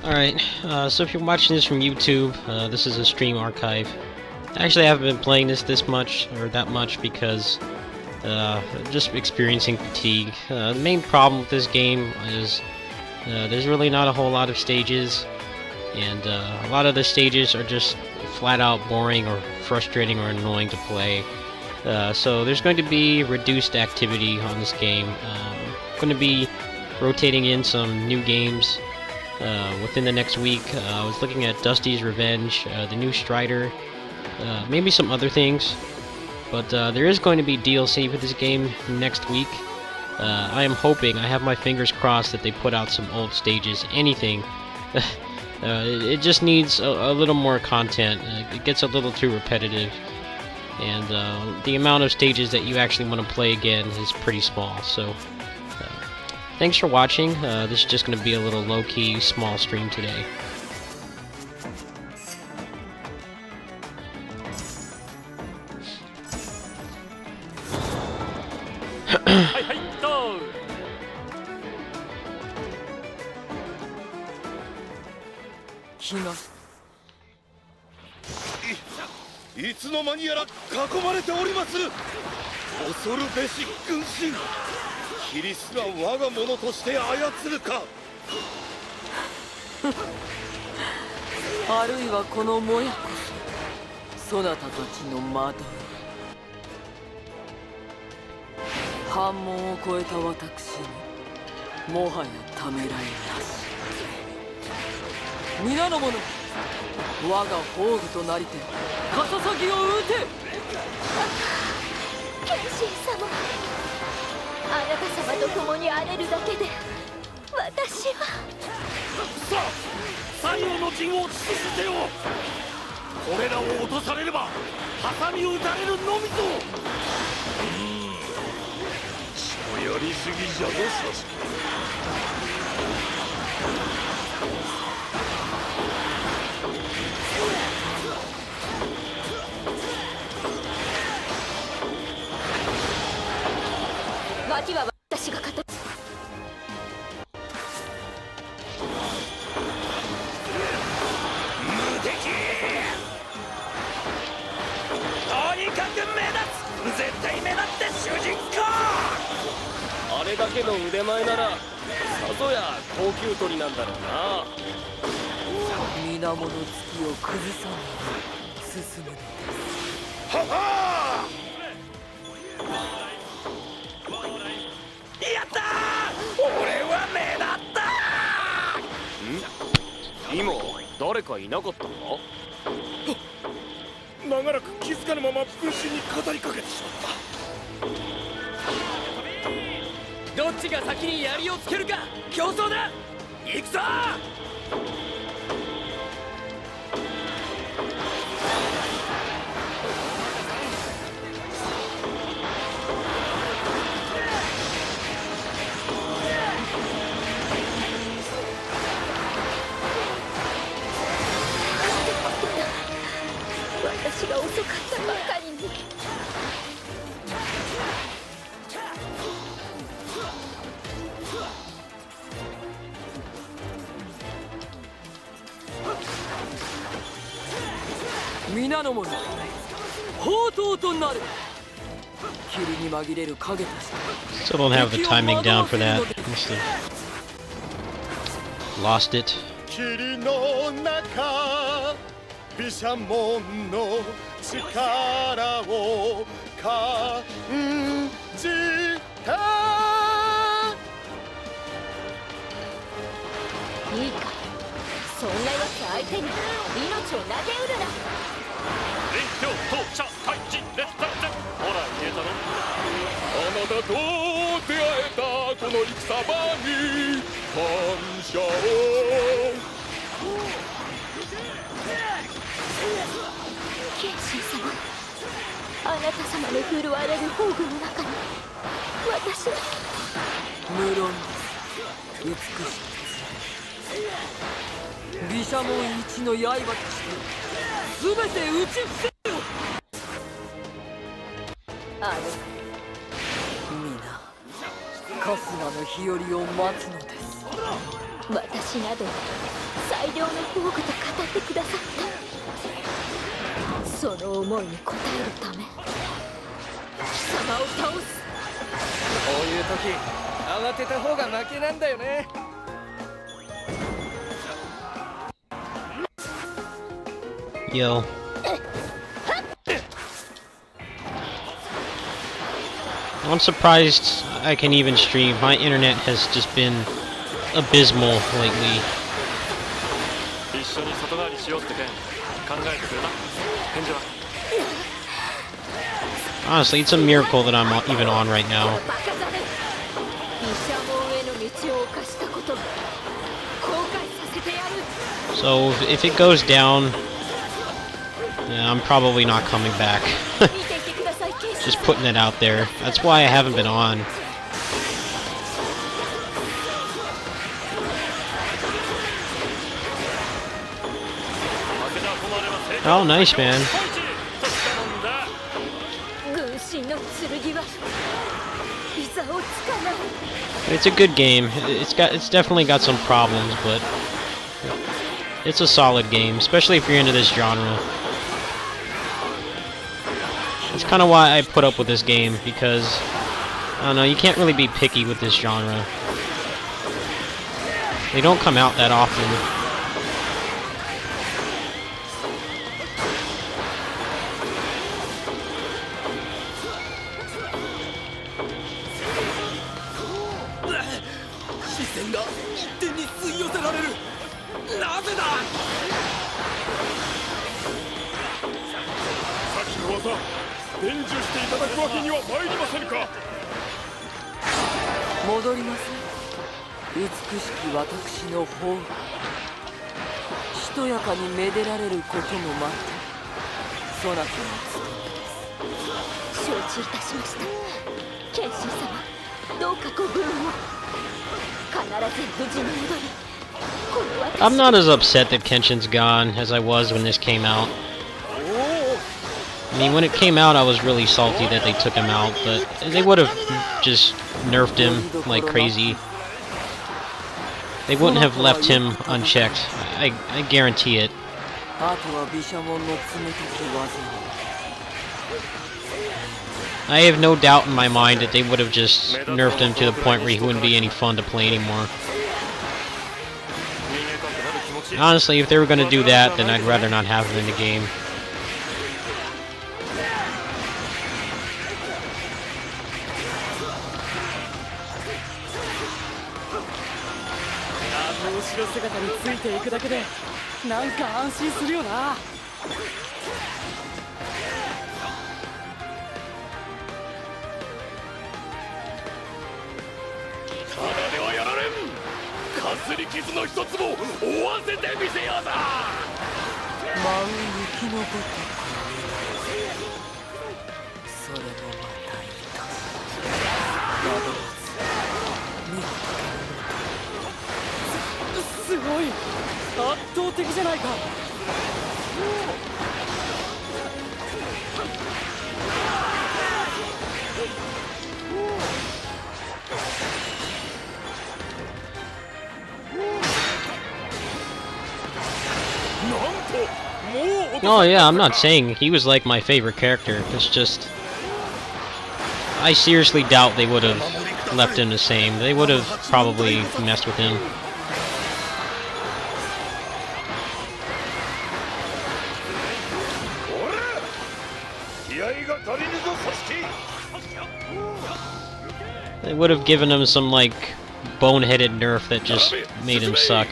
Alright, so if you're watching this from YouTube, this is a stream archive. Actually, I haven't been playing this much, or that much, because just experiencing fatigue. The main problem with this game is there's really not a whole lot of stages, and a lot of the stages are just flat out boring or frustrating or annoying to play. So there's going to be reduced activity on this game. I'm going to be rotating in some new games within the next week. I was looking at Dusty's Revenge, the new Strider, maybe some other things, but there is going to be DLC for this game next week. I am hoping, I have my fingers crossed that they put out some old stages, anything. It just needs a little more content. It gets a little too repetitive, and the amount of stages that you actually want to play again is pretty small, so thanks for watching. This is just going to be a little low-key, small stream today.いつの間にやら囲まれておりまする。恐るべし軍神。キリスが我が物として操るか。あるいはこのもやこそ、そなたたちの惑い。反問を超えた私に、もはやためらいなし。皆の者、我が宝具となりて、かささぎを打て。剣心様、あなた様と共に荒れるだけで私は。さあ、西洋の陣を死守せよ。これらを落とされればハサミを打たれるのみぞ。近寄りすぎじゃぞ、さすが。脇は私が勝た。無敵。とにかく目立つ。絶対目立って主人公。あれだけの腕前ならさぞや高級鳥なんだろうな。皆物突きを崩さない進むのです。ははー。やったー。俺は目立ったー。今誰かいなかったの？長らく気づかぬまま分身に語りかけてしまった。どっちが先に槍をつけるか競争だ。行くぞ。私が遅かったばかりに。皆の者、宝刀となる。霧に紛れる影として Still don't have the timing down for that. Must have lost it. 霧の中毘沙門の力を感じた。いいか、そんな奴相手に命を投げうるな。列強当社対地列戦戦。ほら言えたろ。あなたと出会えたこの戦場に感謝を。剣心様、あなた様の振るわれる宝具の中に私は。無論美しき毘沙門一の刃として全て打ち伏せよ。あれ皆春日の日和を待つのです。私など最良の宝具と語ってくださった。その思いに応えるため貴様を倒す。こういう時慌てた方が負けなんだよね。Yo. I'm surprised I can even stream. My internet has just been abysmal lately. Honestly, it's a miracle that I'm even on right now. So if it goes down, yeah, I'm probably not coming back. Just putting it out there. That's why I haven't been on. Oh, nice, man. It's a good game. It's definitely got some problems, but it's a solid game, especially if you're into this genre. It's kind of why I put up with this game, because I don't know, you can't really be picky with this genre. They don't come out that often.美しき私の方がしとやかにめでられることもまたそなたの務めです。承知いたしました。剣心様、どうかご武運を。必ず無事に戻り、この私。I'm not as upset that Kenshin's gone as I was when this came out. I mean, when it came out, I was really salty that they took him out, but they would have just nerfed him like crazy. They wouldn't have left him unchecked. I guarantee it. I have no doubt in my mind that they would have just nerfed him to the point where he wouldn't be any fun to play anymore. Honestly, if they were going to do that, then I'd rather not have him in the game. Oh yeah, I'm not saying he was like my favorite character. It's just I seriously doubt they would have left him the same. They would have probably messed with him. They would have given him some like boneheaded nerf that just made him suck.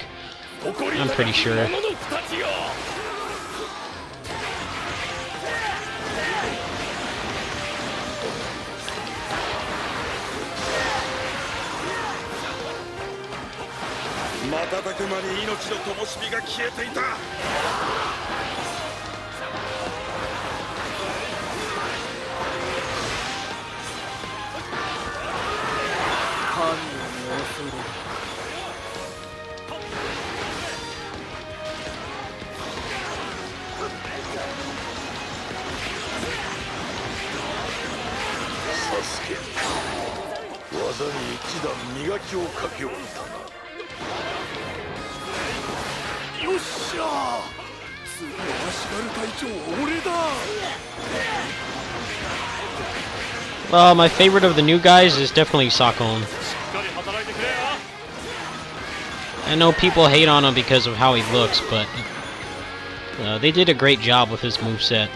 I'm pretty sure. 瞬く間に命の灯火が消えていた。神を恐れる。サスケ、技に一段磨きをかけおったな。 よっしゃー、次の足軽隊長は俺だ。 My favorite of the new guys is definitely Sakon. I know people hate on him because of how he looks, but they did a great job with his moveset.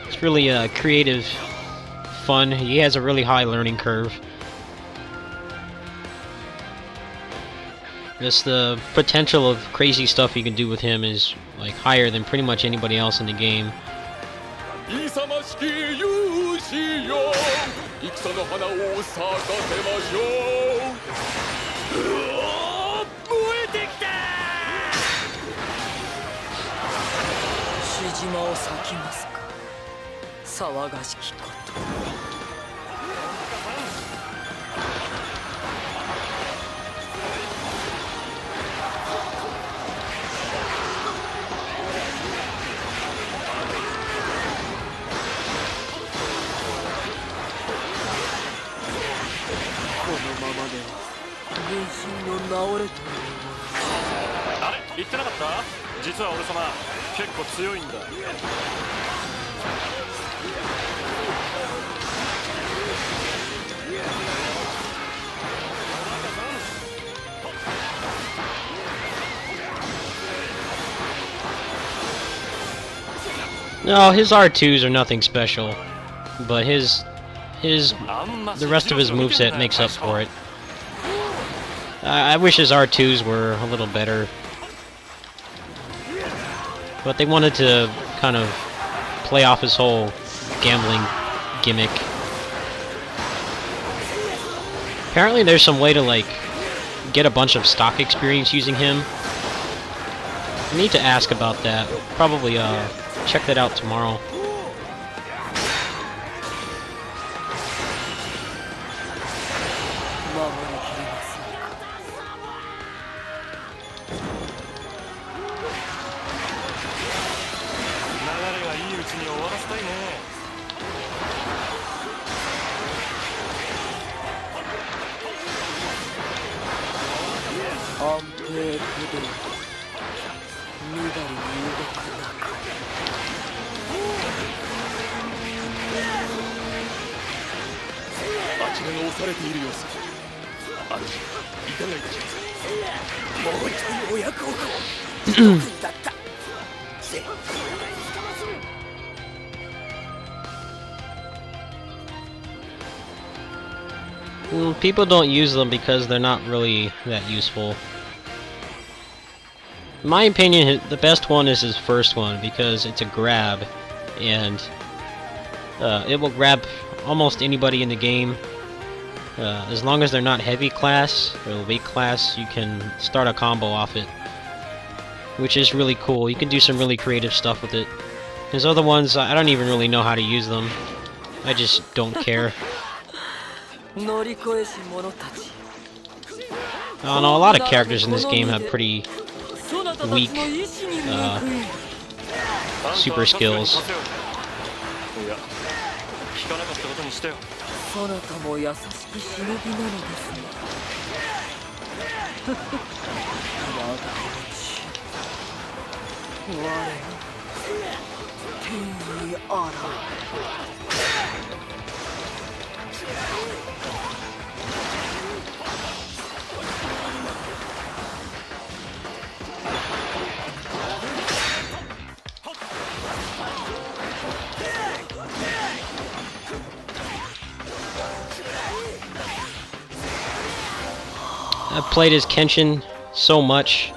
It's really creative, fun. He has a really high learning curve. Just the potential of crazy stuff you can do with him is like higher than pretty much anybody else in the game. No, his R2s are nothing special, but the rest of his moveset makes up for it. I wish his R2s were a little better, but they wanted to kind of play off his whole gambling gimmick. Apparently there's some way to like get a bunch of stock experience using him. I need to ask about that. Probably check that out tomorrow. People don't use them because they're not really that useful. In my opinion, the best one is his first one because it's a grab, and it will grab almost anybody in the game. As long as they're not heavy class or weak class, you can start a combo off it, which is really cool. You can do some really creative stuff with it. His other ones, I don't even really know how to use them. I just don't care. I don't know, a lot of characters in this game have pretty weak super skills. 天にあらう。I've played as Kenshin so much,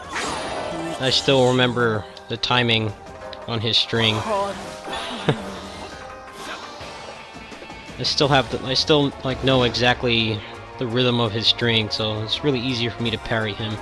I still remember the timing on his string. I still like know exactly the rhythm of his string, so it's really easier for me to parry him.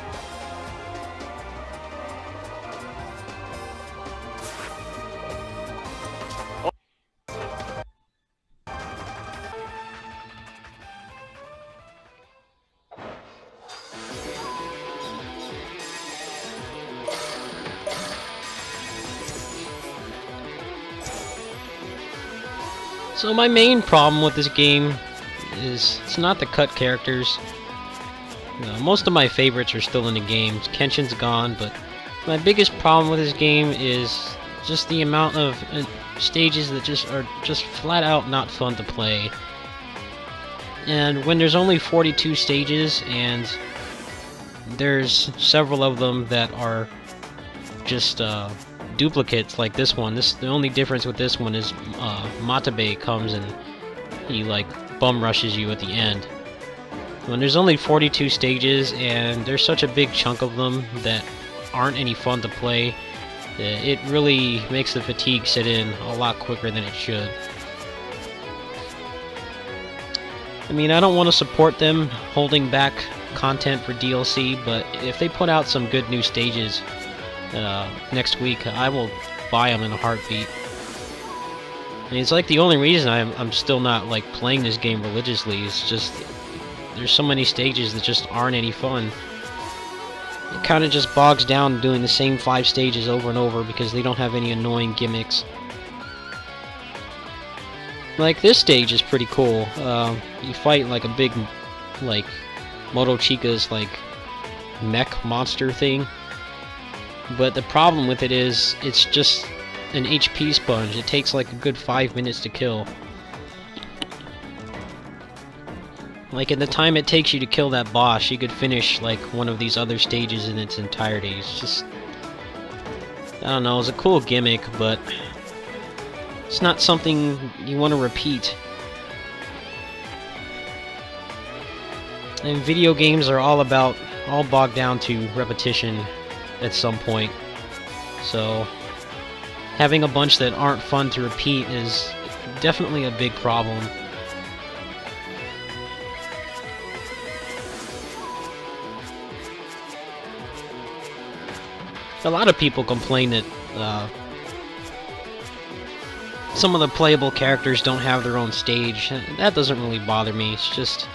So my main problem with this game is it's not the cut characters. Most of my favorites are still in the game. Kenshin's gone, but my biggest problem with this game is just the amount of stages that are just flat out not fun to play. And when there's only 42 stages and there's several of them that are just duplicates like this one. The only difference with this one is Matabe comes and he like bum rushes you at the end. When there's only 42 stages and there's such a big chunk of them that aren't any fun to play, it really makes the fatigue set in a lot quicker than it should. I mean, I don't want to support them holding back content for DLC, but if they put out some good new stages next week, I will buy them in a heartbeat. And it's like the only reason I'm still not like playing this game religiously is just there's so many stages that just aren't any fun. It kind of just bogs down doing the same 5 stages over and over because they don't have any annoying gimmicks. Like this stage is pretty cool. You fight like a big, like Moto Chica's like mech monster thing. But the problem with it is, it's just an HP sponge. It takes like a good 5 minutes to kill. Like in the time it takes you to kill that boss, you could finish like one of these other stages in its entirety. It's just, I don't know, it's a cool gimmick, but it's not something you want to repeat. And video games are all bogged down to repetition at some point. So having a bunch that aren't fun to repeat is definitely a big problem. A lot of people complain that some of the playable characters don't have their own stage. That doesn't really bother me. It's just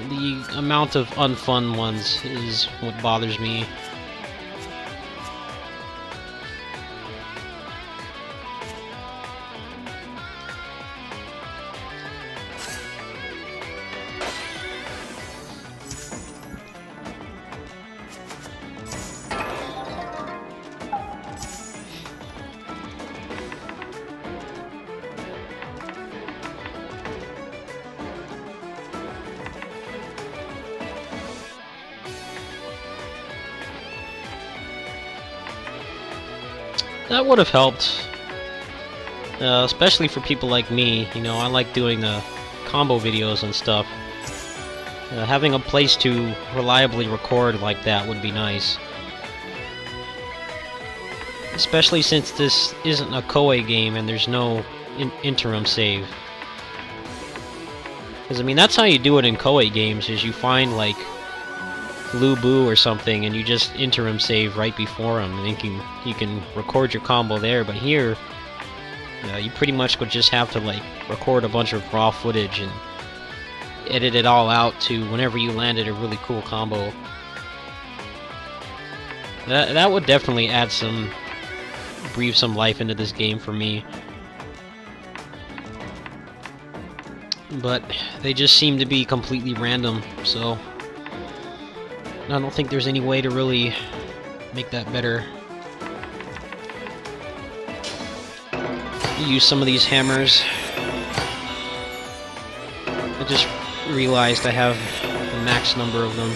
the amount of unfun ones is what bothers me. That would have helped, especially for people like me. You know, I like doing the combo videos and stuff. Having a place to reliably record like that would be nice. Especially since this isn't a Koei game and there's no interim save. Because, I mean, that's how you do it in Koei games, is you find, like, Lu Bu or something, and you just interim save right before him, and you can record your combo there. But here, you pretty much would just have to like record a bunch of raw footage and edit it all out to whenever you landed a really cool combo. That would definitely breathe some life into this game for me. But they just seem to be completely random, so I don't think there's any way to really make that better. use some of these hammers. I just realized I have the max number of them.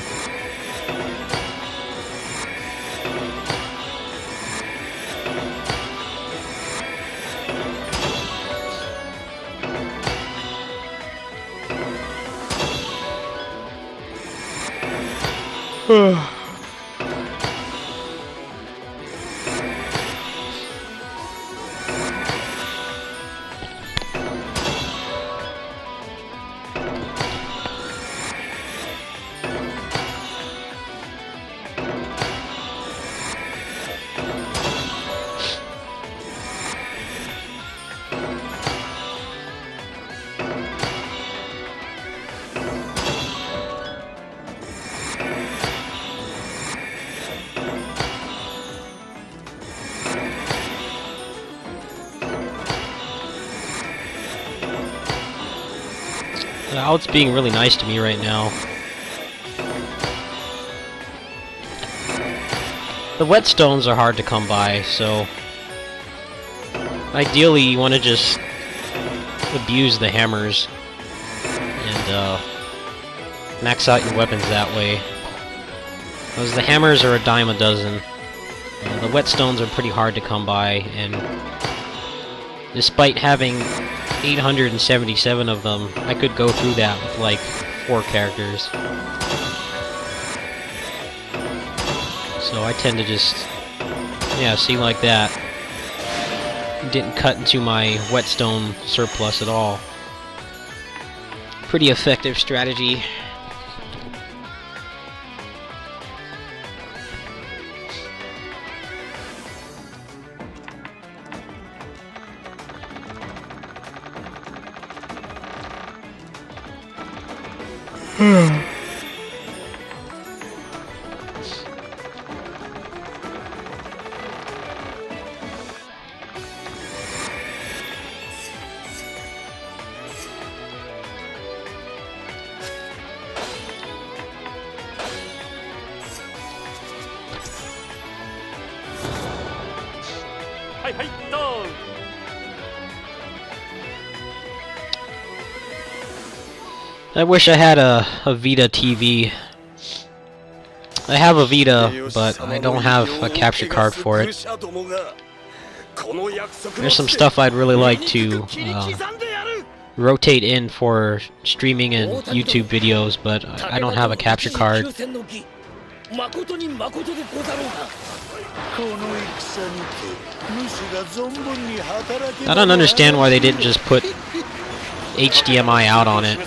Out's being really nice to me right now. The whetstones are hard to come by, so ideally you want to just abuse the hammers and max out your weapons that way. Because the hammers are a dime a dozen. The whetstones are pretty hard to come by, and despite having 877 of them, I could go through that with like 4 characters. So I tend to just, yeah, see like that. Didn't cut into my whetstone surplus at all. Pretty effective strategy. I wish I had a Vita TV. I have a Vita, but I don't have a capture card for it. There's some stuff I'd really like to rotate in for streaming and YouTube videos, but I don't have a capture card. I don't understand why they didn't just put HDMI out on it.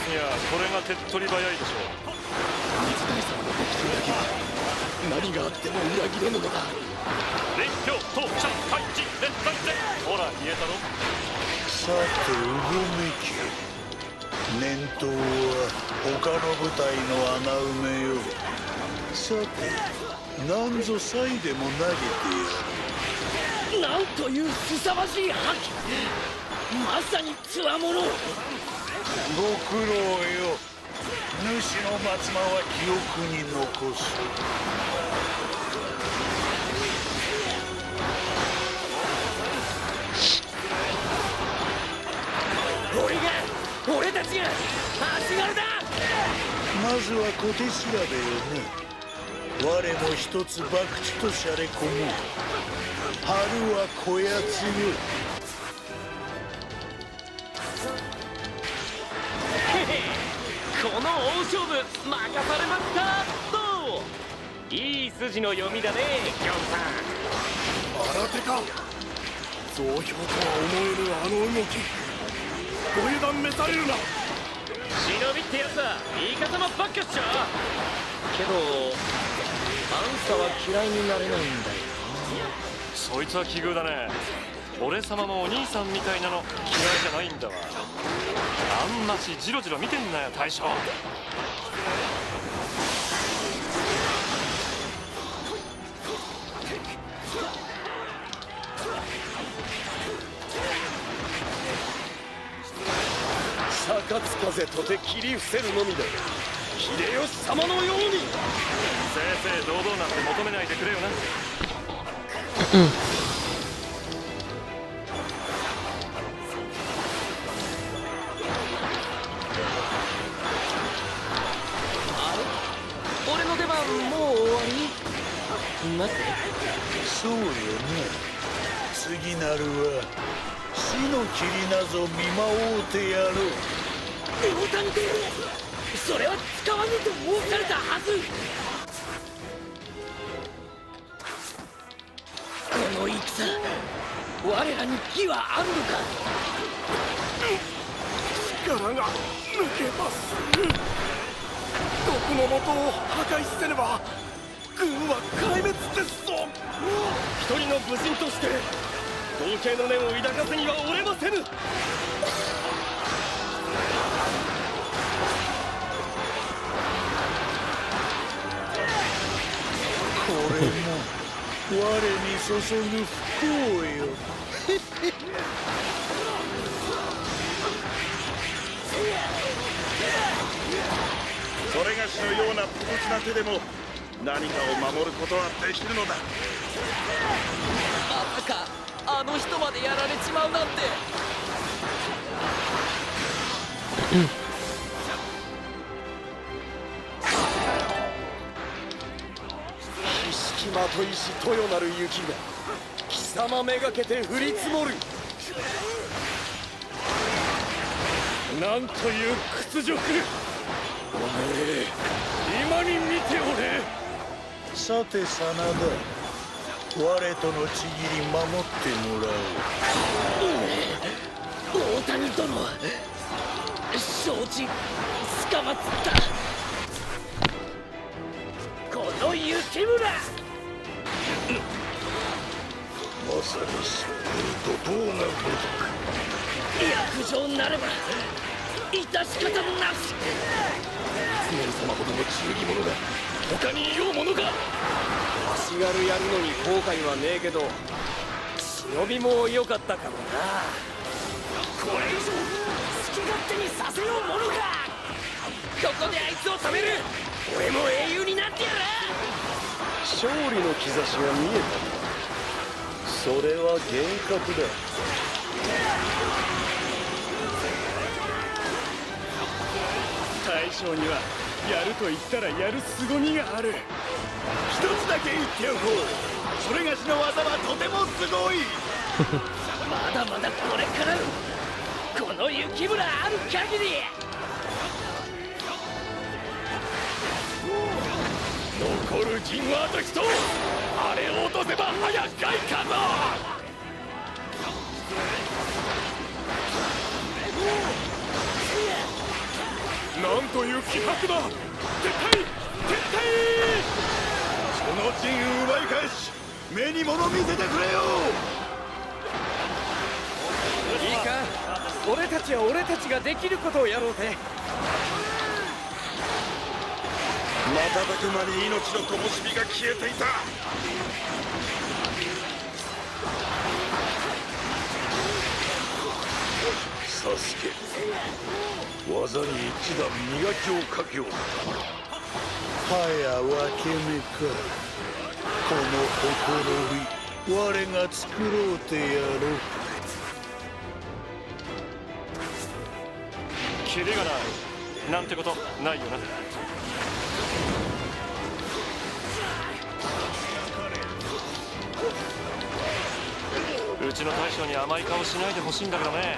待て。そうよね。次なるは死の霧なぞ見舞おうてやろう。大谷でそれは使わぬと申されたはず。この戦、我らに義はあるのか。力が抜けます。毒の元を破壊せねば軍は壊滅ですぞ。一人の武人として同型の念を抱かずにはおれませぬ。これも我に注ぐ不幸よ。それがしのような武骨な手でも何かを守ることはできるのだ。まさかあの人までやられちまうなんて。ひしきまといし豊なる雪が貴様めがけて降り積もる。なんという屈辱。おめえ今に見ておれ。さて真田、我とのちぎり守ってもらおう。大谷殿、承知。つかまつった。この雪村、まさに疾風怒涛がごと約定なれば致し方なし。常様ほどの忠義者が他にいようものか。足軽やるのに後悔はねえけど忍びも良かったかもな。これ以上好き勝手にさせようものか。ここであいつを止める。俺も英雄になってやる。勝利の兆しが見えた。それは幻覚だ。大将にはやると言ったらやる凄みがある。一つだけ言っておこう。それがしの技はとてもすごい。まだまだこれからこの雪村ある限り。残る陣はあと一つ。あれを落とせば早かいかぞ。なんという気迫だ。撤退撤退。その陣を奪い返し目に物見せてくれよ。いいか、俺たちは俺たちができることをやろうぜ。瞬く間に命の灯火が消えていた。サスケ、技に一段磨きをかけよう。はや分け目か。このほころび我が作ろうてやろう。キリがないなんてことないよな。うちの大将に甘い顔しないでほしいんだけどね。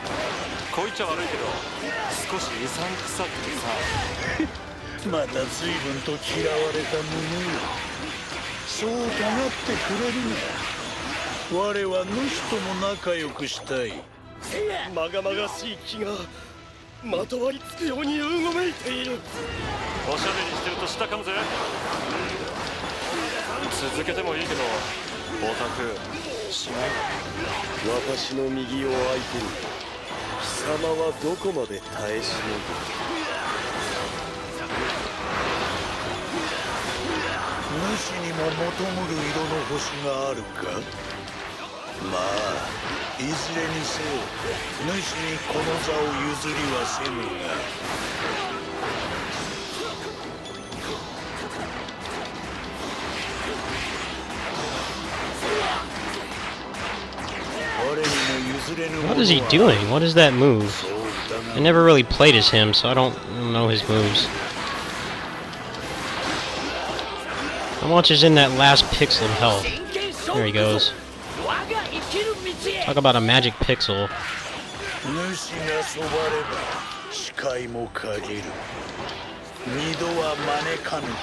こう言っちゃ悪いけど少しうさんくさくてさ。また随分と嫌われたものよ。そう黙ってくれるな。我は主とも仲良くしたい。まがまがしい気がまとわりつくようにうごめいている。おしゃべりしてると下かむぜ。続けてもいいけどオタクしない。私の右を相手に貴様はどこまで耐え忍主にも求むる色の星があるか。まあいずれにせよ主にこの座を譲りはせぬが。What is he doing? What is that move? I never really played as him, so I don't know his moves. How much is in that last pixel of health? There he goes. Talk about a magic pixel. 主がそばれば視界も限る。二度は招かぬと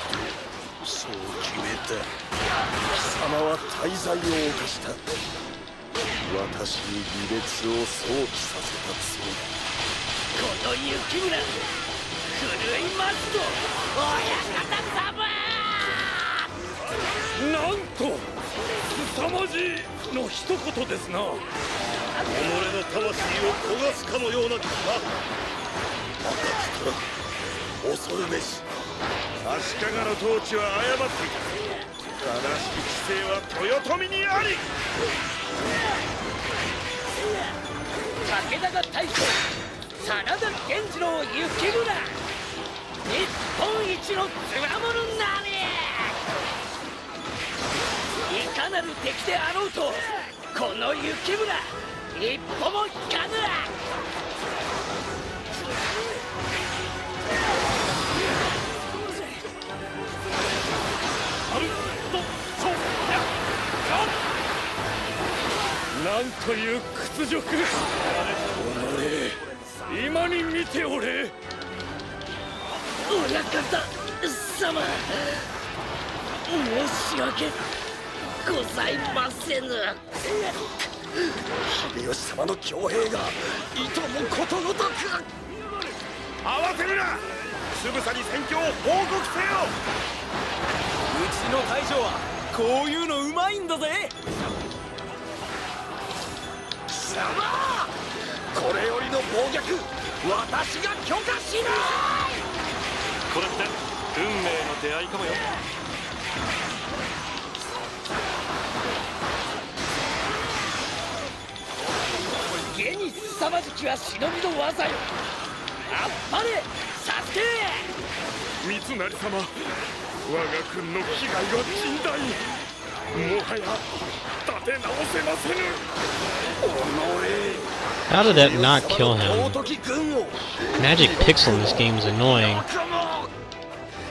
そう決めた。貴様は大罪を犯した。私に離別を想起させたつもり。この雪村狂いますと親方様。なんと凄まじいの一言ですな。己の魂を焦がすかのような気が。恐るべし。足利の統治は誤っていた。正しき知性は豊臣にあり。武田が大将真田源次郎雪村日本一のつわものなれ。いかなる敵であろうとこの雪村一歩も引かぬ。なんという屈辱。今に見ておれ。親方様申し訳ございませぬ。秀吉様の強兵がいともことごとく。慌てるな。つぶさに戦況を報告せよ。うちの大将はこういうのうまいんだぜ。貴様これよりの暴虐私が許可しない。これって運命の出会いかもよ。現に凄まじきは忍びの技よ。あっぱれサスケ。三成様、我が軍の被害は甚大。もはや立て直せませぬ。 How did that not kill him? Magic pixel in this game is annoying.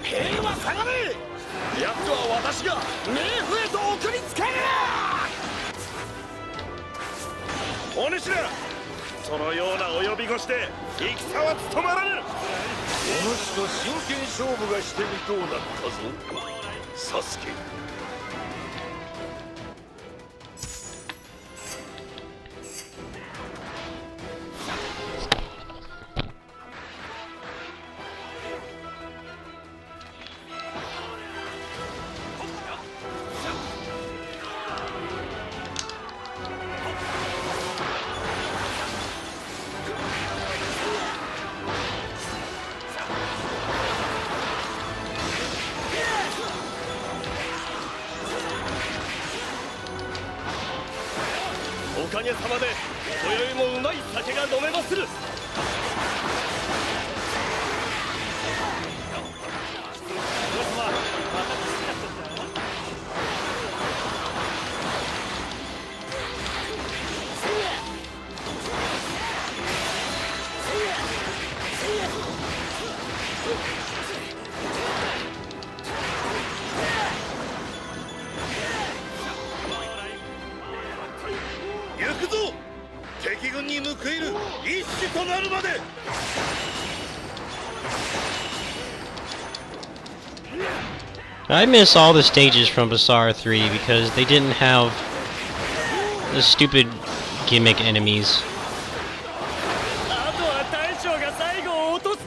兵は下がれ。やつは私が冥府へと送りつける。お主ら、そのような及び腰で戦は務まらぬ。お主と真剣勝負がしてみとうなったぞサスケ。おかげさまで今宵もうまい酒が飲めまする。行くぞ。敵軍に報いる一死となるまで。I miss all the stages from Basara 3 because they didn't have the stupid gimmick enemies.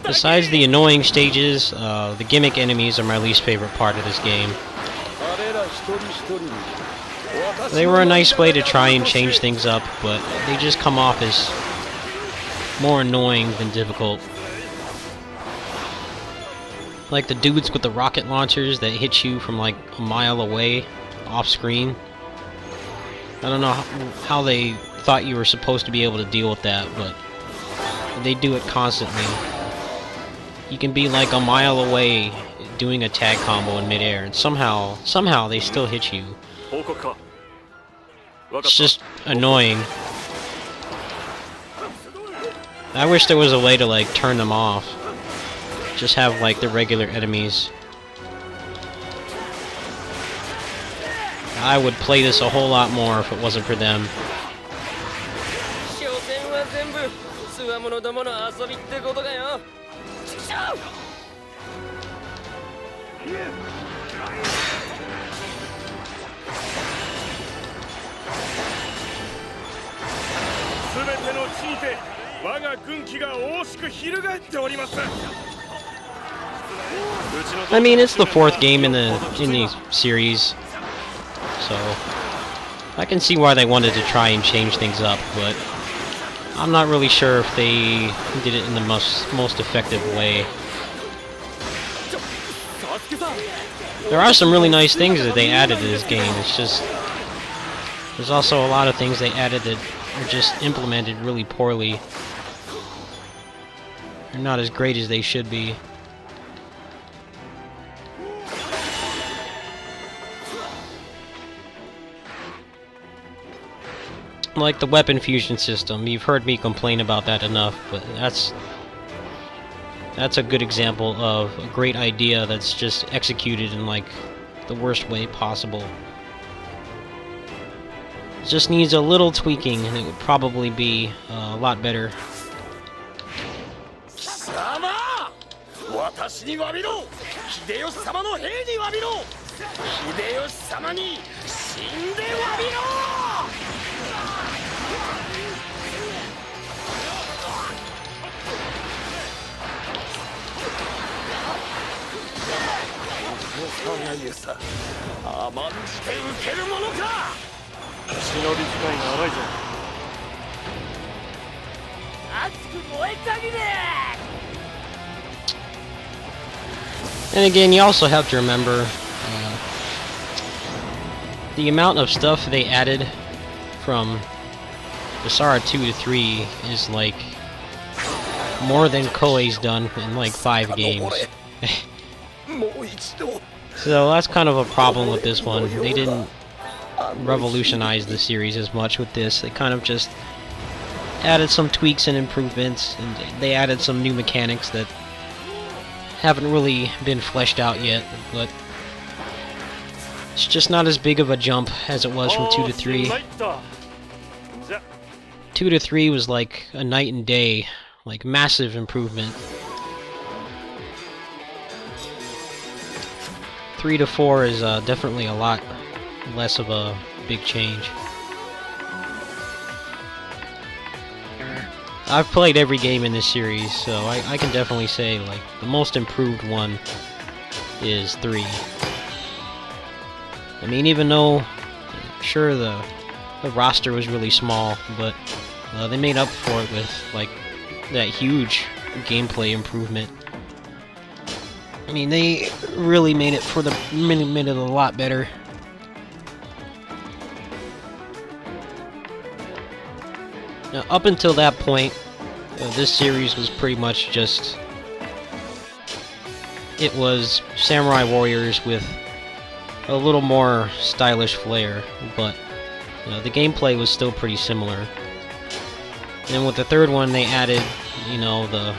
Besides the annoying stages, the gimmick enemies are my least favorite part of this game. They were a nice way to try and change things up, but they just come off as more annoying than difficult. Like the dudes with the rocket launchers that hit you from like a mile away, off screen. I don't know how they thought you were supposed to be able to deal with that, but they do it constantly. You can be like a mile away doing a tag combo in midair, and somehow they still hit you. It's just annoying. I wish there was a way to like turn them off. Just have like the regular enemies. I would play this a whole lot more if it wasn't for them. 所詮は全部つわものどもの遊びってことかよ。ちくしょう。全ての地にて我が軍旗が大しく翻っております。 I mean, it's the 4th game in the series, so I can see why they wanted to try and change things up, but I'm not really sure if they did it in the most effective way. There are some really nice things that they added to this game. It's just there's also a lot of things they added that are just implemented really poorly. They're not as great as they should be. Like the weapon fusion system, you've heard me complain about that enough, but that's a good example of a great idea that's just executed in like the worst way possible. It just needs a little tweaking and it would probably be a lot better. 私に詫びろ。秀吉様の兵に詫びろ。秀吉様に死んで詫びろ。 甘んじて受けるものか。忍び使いが荒いぞ。熱く燃えたぎれ。 And again, you also have to remember the amount of stuff they added from Basara 2 to 3 is like more than Koei's done in like 5 games. So that's kind of a problem with this one. They didn't revolutionize the series as much with this. They kind of just added some tweaks and improvements, and they added some new mechanics that haven't really been fleshed out yet, but it's just not as big of a jump as it was from 2 to 3. 2 to 3 was like a night and day, like massive improvement. 3 to 4 is definitely a lot less of a big change. I've played every game in this series, so I can definitely say like the most improved one is 3. I mean, even though sure the roster was really small, but they made up for it with like that huge gameplay improvement. I mean, they really made it a lot better. Now, up until that point, this series was pretty much just... It was Samurai Warriors with a little more stylish flair, but the gameplay was still pretty similar. And with the third one, they added, the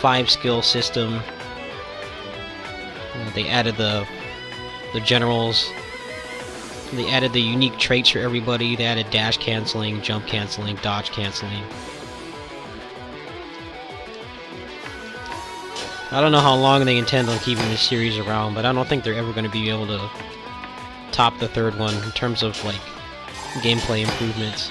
5-skill system. They added the generals. They added the unique traits for everybody. They added dash canceling, jump canceling, dodge canceling. I don't know how long they intend on keeping this series around, but I don't think they're ever going to be able to top the third one in terms of like gameplay improvements.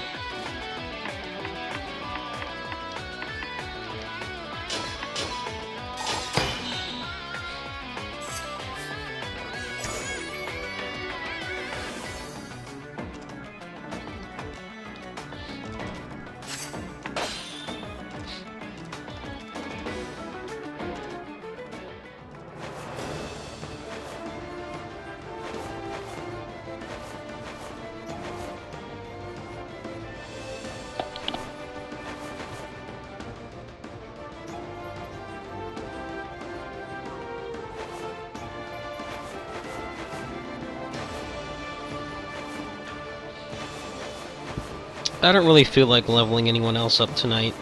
I don't really feel like leveling anyone else up tonight.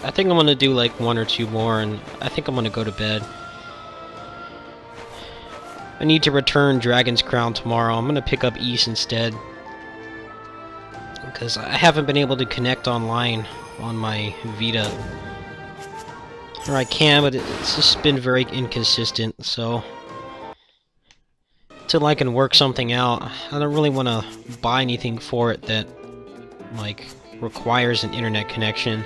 I think I'm gonna do like 1 or 2 more, and I think I'm gonna go to bed. I need to return Dragon's Crown tomorrow. I'm gonna pick up East instead, because I haven't been able to connect online on my Vita. Or I can, but it's just been very inconsistent, so until I can work something out, I don't really want to buy anything for it that, like, requires an internet connection.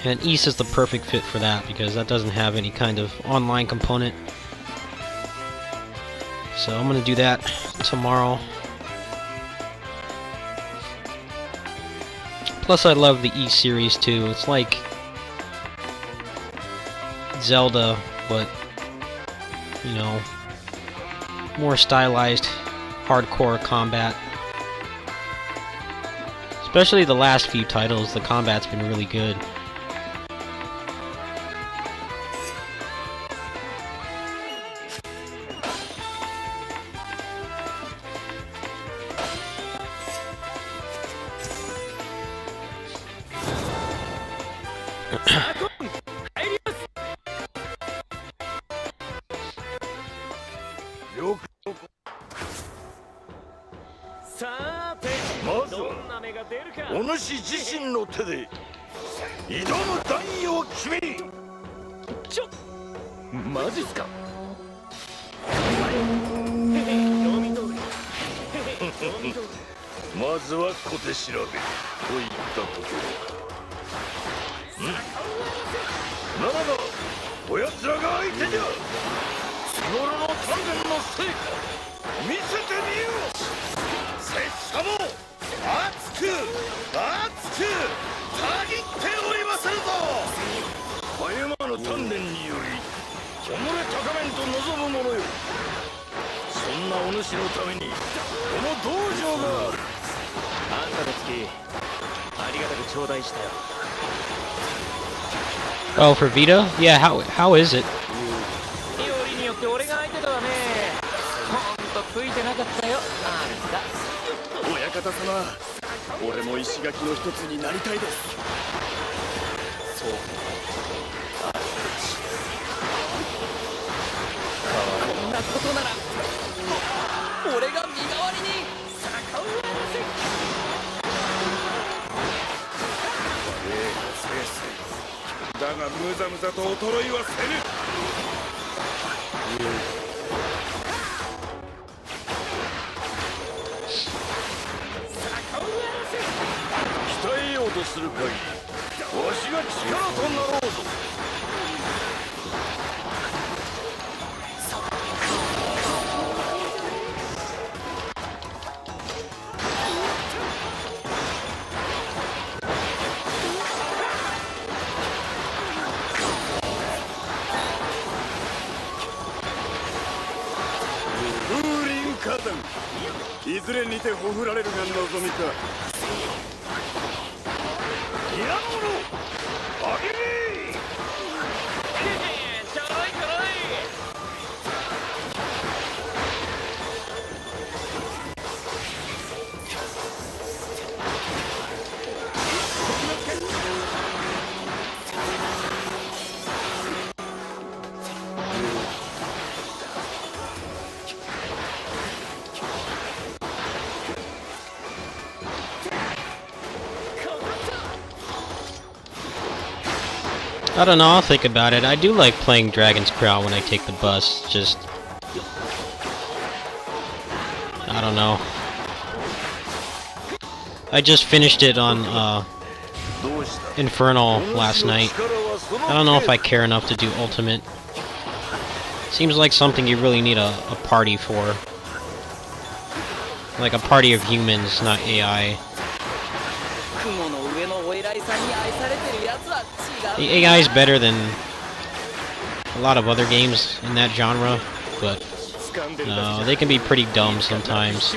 And East is the perfect fit for that, because that doesn't have any kind of online component. So I'm gonna do that tomorrow. Plus I love the East series too. It's like Zelda, but, you know, more stylized, hardcore combat. Especially the last few titles, the combat's been really good. Oh, for Vita? Yeah, how is it? I don't know, I'll think about it. I do like playing Dragon's Crown when I take the bus, just... I don't know. I just finished it on, Infernal last night. I don't know if I care enough to do Ultimate. Seems like something you really need a party for. Like a party of humans, not AI. The AI is better than a lot of other games in that genre, but they can be pretty dumb sometimes.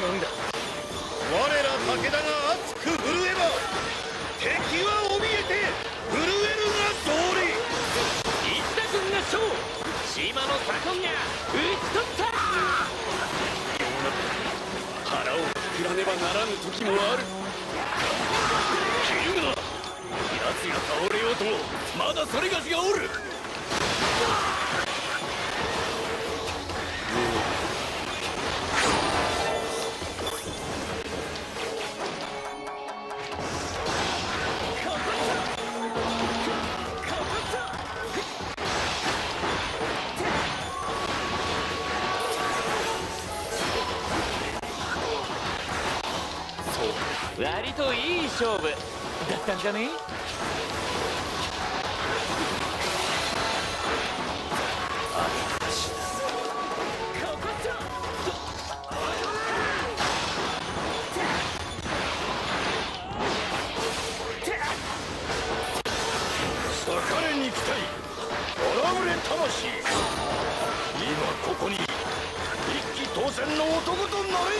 割といい勝負だったんじゃね？盛れに行きたい荒ぶれ魂、今ここに一騎当選の男となれ。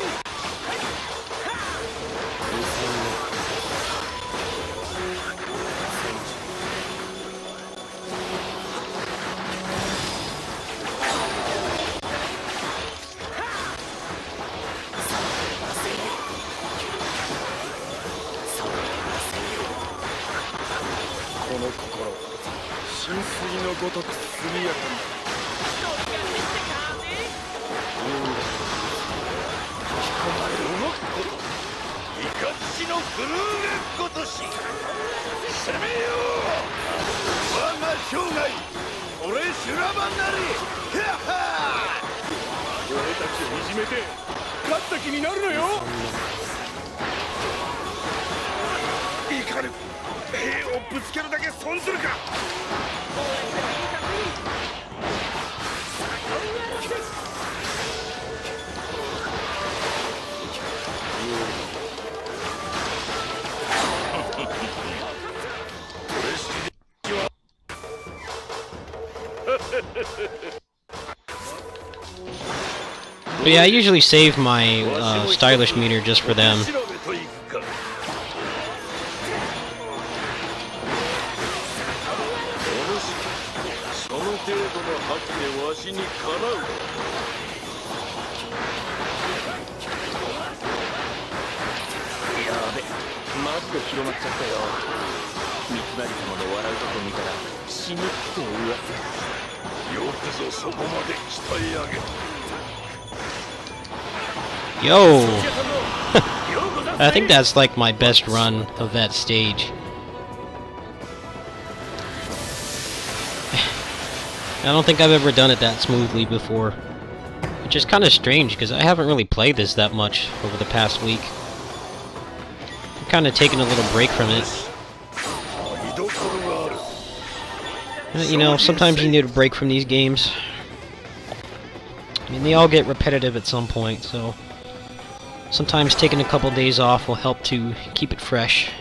この心、浸水のごとく速やかに。引き込まれ動くこと、イカチのグルーガごとし。攻めよう我が生涯、俺修羅場なり。やっはー、俺たちをいじめて勝った気になるのよ。いかぬ、兵をぶつけるだけ損するか。But yeah, I usually save my stylish meter just for them. その程度の覇気でわしにかなう。やべ、マジで広まっちゃったよ。三成様の笑うとこ見たら死ぬって噂。よくぞそこまで鍛え上げた。 Yo! I think that's like my best run of that stage. I don't think I've ever done it that smoothly before. Which is kind of strange, because I haven't really played this that much over the past week. I'm kind of taking a little break from it. You know, sometimes you need a break from these games. I mean, they all get repetitive at some point, so... sometimes taking a couple days off will help to keep it fresh.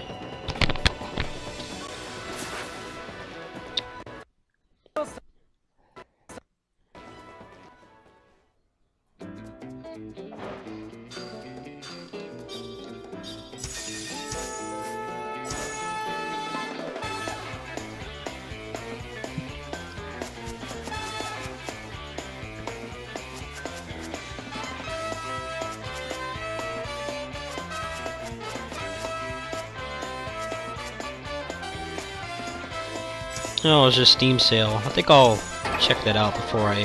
No, it was just Steam sale. I think I'll check that out before I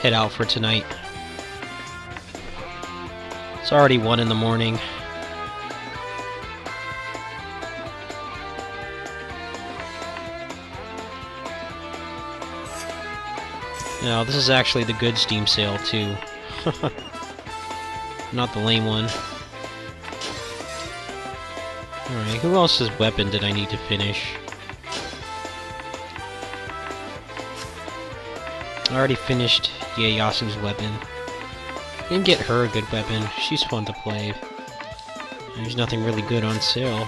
head out for tonight. It's already 1 in the morning. No, this is actually the good Steam sale too. Not the lame one. Alright, who else's weapon did I need to finish? I already finished Ieyasu's weapon. Didn't get her a good weapon. She's fun to play. There's nothing really good on sale.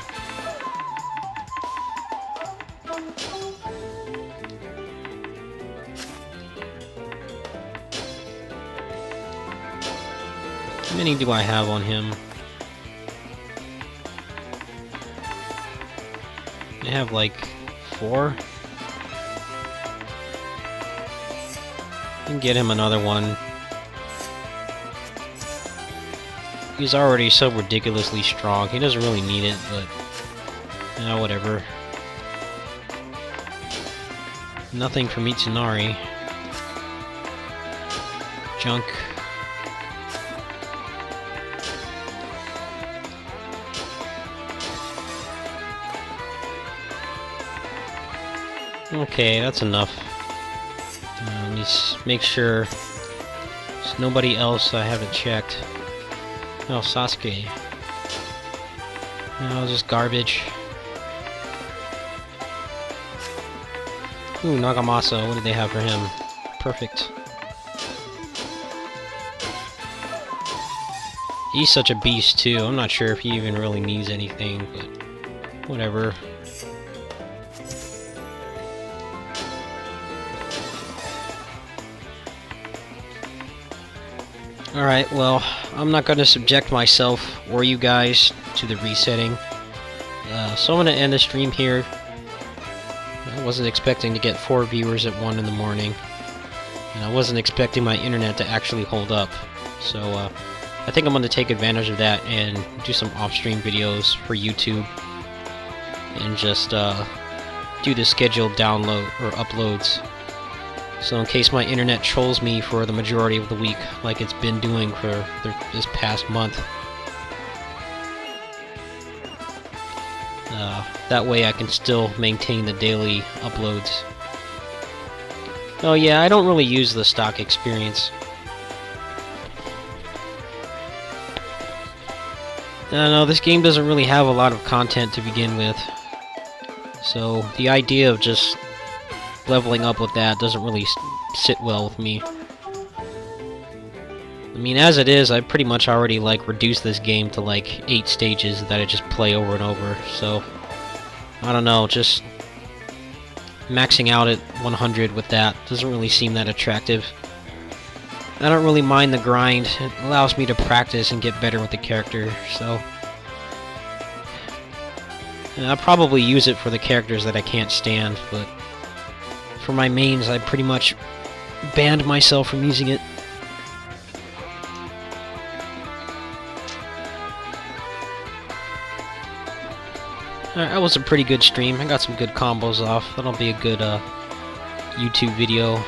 How many do I have on him? I have like 4. I can get him another one. He's already so ridiculously strong. He doesn't really need it, but whatever. Nothing from Mitsunari. Junk. Okay, that's enough. Let me make sure there's nobody else I haven't checked. Oh, Sasuke. No, just garbage. Ooh, Nagamasa, what did they have for him? Perfect. He's such a beast too. I'm not sure if he even really needs anything, but whatever. Alright, well, I'm not going to subject myself or you guys to the resetting. So I'm going to end the stream here. I wasn't expecting to get 4 viewers at 1 in the morning. And I wasn't expecting my internet to actually hold up. So I think I'm going to take advantage of that and do some off-stream videos for YouTube. And just do the scheduled download or uploads. So in case my internet trolls me for the majority of the week, like it's been doing for this past month. That way I can still maintain the daily uploads. Oh yeah, I don't really use the stock experience. No, this game doesn't really have a lot of content to begin with. So the idea of just leveling up with that doesn't really sit well with me. I mean, as it is, I pretty much already like reduced this game to like 8 stages that I just play over and over, so I don't know, just maxing out at 100 with that doesn't really seem that attractive. I don't really mind the grind. It allows me to practice and get better with the character, so and I'll probably use it for the characters that I can't stand, but for my mains, I pretty much banned myself from using it. Alright, that was a pretty good stream. I got some good combos off. That'll be a good YouTube video.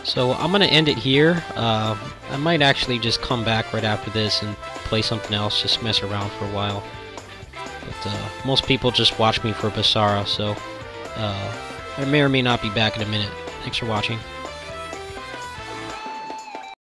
So I'm gonna end it here. I might actually just come back right after this and play something else, just mess around for a while. But most people just watch me for Basara, so I may or may not be back in a minute. Thanks for watching.